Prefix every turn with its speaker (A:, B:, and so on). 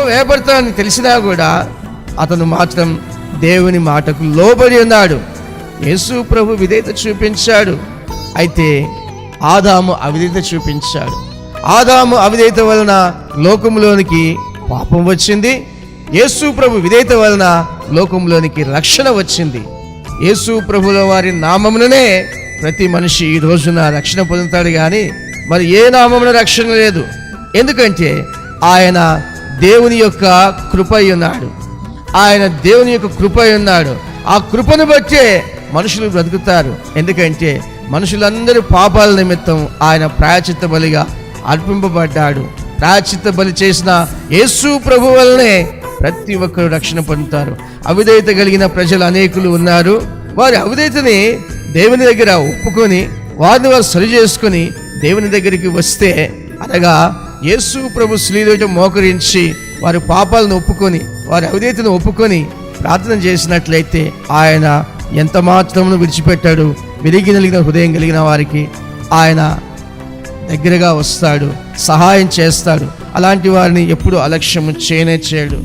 A: వేయబడతానని తెలిసినా కూడా అతను మాత్రం దేవుని మాటకు లోబడి ఉన్నాడు. యేసు ప్రభు విధేయత చూపించాడు. అయితే ఆదాము అవిధేయత చూపించాడు. ఆదాము అవిధేయత వలన లోకంలోనికి పాపం వచ్చింది. యేసు ప్రభు విధేయత వలన లోకంలోనికి రక్షణ వచ్చింది. యేసు ప్రభుల వారి నామముననే ప్రతి మనిషి ఈ రోజున రక్షణ పొందుతాడు, కానీ మరి ఏ నామమున రక్షణ లేదు. ఎందుకంటే ఆయన దేవుని యొక్క కృప ఉన్నాడు. ఆయన దేవుని యొక్క కృప ఉన్నాడు. ఆ కృపను బట్టే మనుషులు బ్రతుకుతారు. ఎందుకంటే మనుషులందరూ పాపాల నిమిత్తం ఆయన ప్రాయశ్చిత్త బలిగా అర్పింపబడ్డాడు. ప్రాయశ్చిత్త బలి చేసిన యేసు ప్రభు వల్లనే ప్రతి ఒక్కరు రక్షణ పొందుతారు. అవిధేయత కలిగిన ప్రజలు అనేకులు ఉన్నారు. వారి అవిధేయతని దేవుని దగ్గర ఒప్పుకొని వారిని వారు సరి చేసుకుని దేవుని దగ్గరికి వస్తే, అనగా యేసు ప్రభు శిలువలో మోకరించి వారి పాపాలను ఒప్పుకొని వారి అవిధేయతను ఒప్పుకొని ప్రార్థన చేసినట్లయితే ఆయన ఎంత మాత్రమును విడిచిపెట్టాడు. విరిగి నలిగిన హృదయం కలిగిన వారికి ఆయన దగ్గరగా వస్తాడు, సహాయం చేస్తాడు. అలాంటి వారిని ఎప్పుడు అలక్ష్యము చేయనే చేయడు.